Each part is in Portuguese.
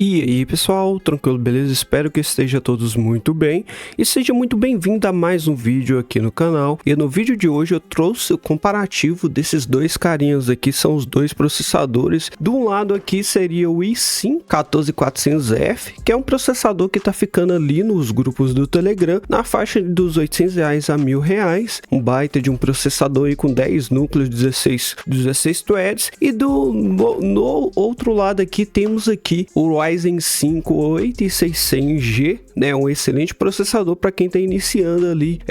E aí pessoal, tranquilo, beleza? Espero que estejam todos muito bem e seja muito bem-vindo a mais um vídeo aqui no canal. E no vídeo de hoje eu trouxe o comparativo desses dois carinhas aqui, são os dois processadores. De um lado aqui seria o i5 14400F, que é um processador que tá ficando ali nos grupos do Telegram, na faixa dos R$800 a R$1.000, um baita de um processador aí com 10 núcleos, 16 threads. E no outro lado aqui temos aqui o Ryzen 5 8600G, né, um excelente processador para quem está iniciando ali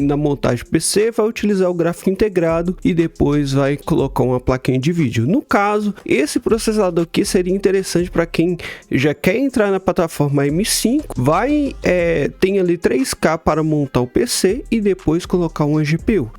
na montagem PC, vai utilizar o gráfico integrado e depois vai colocar uma plaquinha de vídeo. No caso, esse processador aqui seria interessante para quem já quer entrar na plataforma M5, tem ali 3K para montar o PC e depois colocar uma GPU.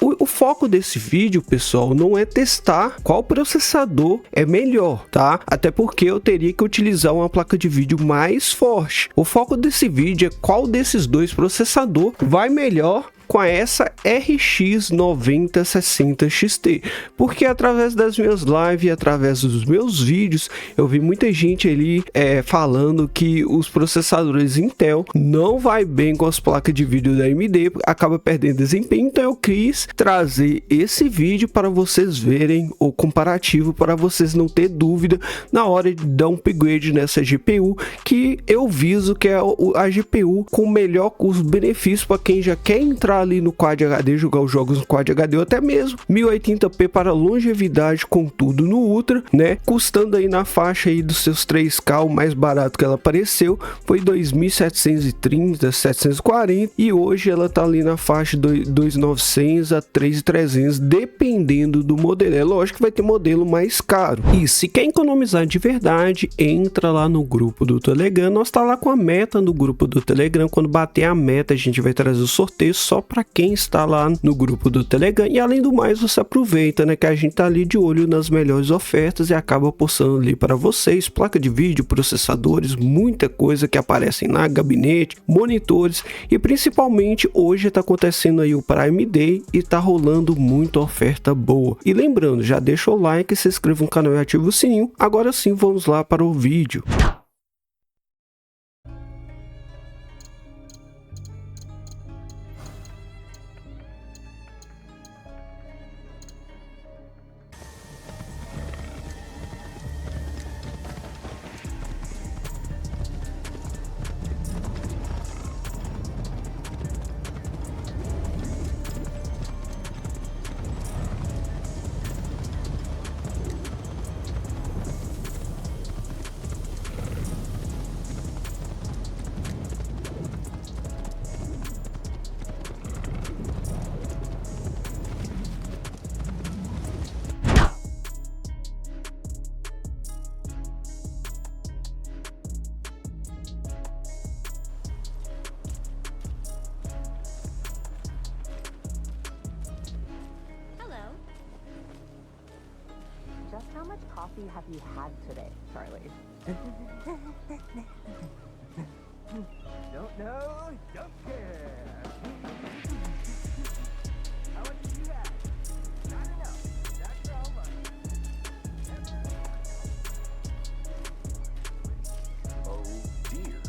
O foco desse vídeo, pessoal, não é testar qual processador é melhor, tá? Até porque eu teria que utilizar uma placa de vídeo mais forte. O foco desse vídeo é qual desses dois processadores vai melhor com essa RX 9060 XT, porque através das minhas lives e através dos meus vídeos eu vi muita gente ali falando que os processadores Intel não vai bem com as placas de vídeo da AMD, acaba perdendo desempenho. Então eu quis trazer esse vídeo para vocês verem o comparativo, para vocês não ter dúvida na hora de dar um upgrade nessa GPU, que eu viso que é a GPU com melhor custo-benefício para quem já quer entrar ali no Quad HD, jogar os jogos no Quad HD ou até mesmo 1080p para longevidade, com tudo no Ultra, né? Custando aí na faixa aí dos seus 3K, o mais barato que ela apareceu foi 2.730, 740, e hoje ela tá ali na faixa de 2.900 a 3.300, dependendo do modelo. É lógico que vai ter modelo mais caro. E se quer economizar de verdade, entra lá no grupo do Telegram. Nós tá lá com a meta no grupo do Telegram. Quando bater a meta, a gente vai trazer o sorteio só para quem está lá no grupo do Telegram. E além do mais, você aproveita, né, que a gente tá ali de olho nas melhores ofertas e acaba postando ali para vocês placa de vídeo, processadores, muita coisa que aparecem na gabinete, monitores, e principalmente hoje tá acontecendo aí o Prime Day e tá rolando muita oferta boa. E lembrando, já deixa o like, se inscreva no canal e ativa o sininho. Agora sim, vamos lá para o vídeo. Just how much coffee have you had today, Charlie? Don't know, don't care. How much did you have? I don't know. Not for how much. Oh dear.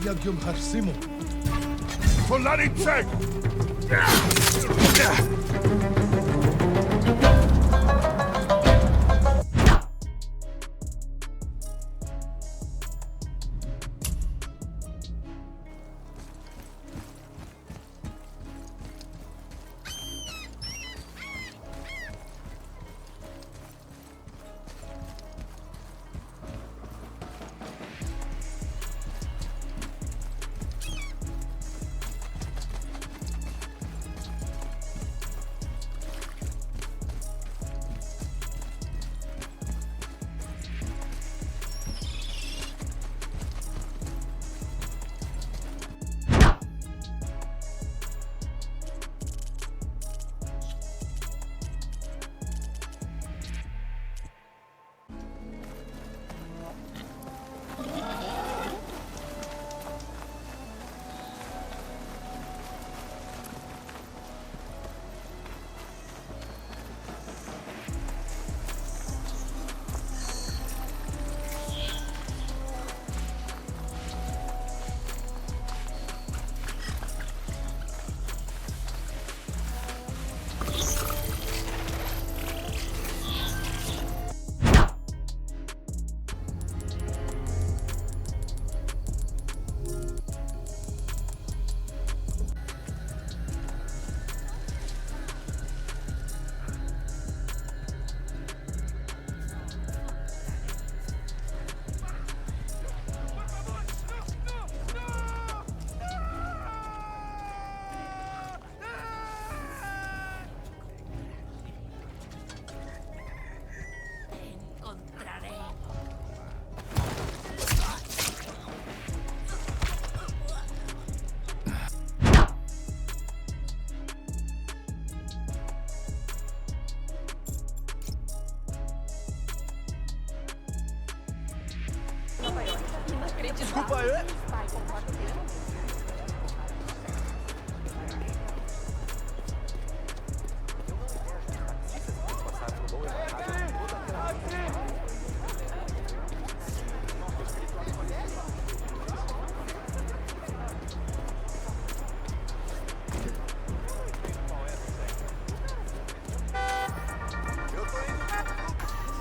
Jak ją harsimu? Polariczek! Desculpa aí.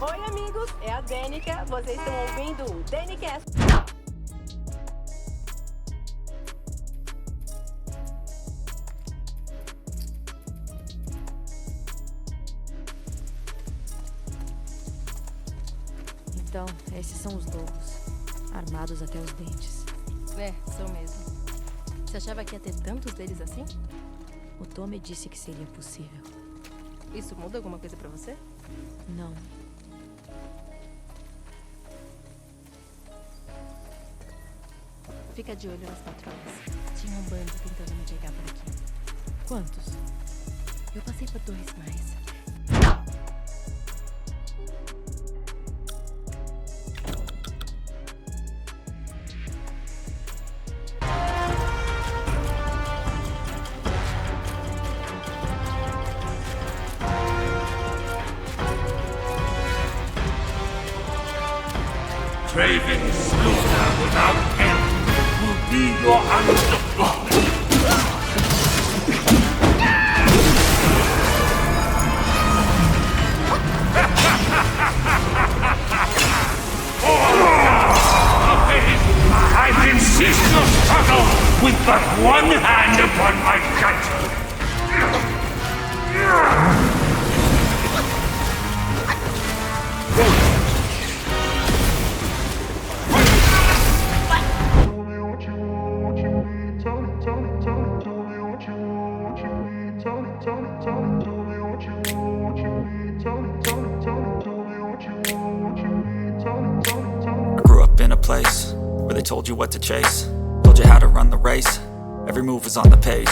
Oi, amigos, é a Danica. Vocês estão ouvindo o Danicast. Então, esses são os lobos, armados até os dentes. É, são mesmo. Você achava que ia ter tantos deles assim? O Tommy disse que seria possível. Isso muda alguma coisa pra você? Não. Fica de olho nas patrulhas. Tinha um bando tentando me pegar por aqui. Quantos? Eu passei por 2 mais. Craving slaughter without end will be your undoing. I can cease your struggle with but one hand upon my gut. I grew up in a place where they told you what to chase, told you how to run the race. Every move was on the page,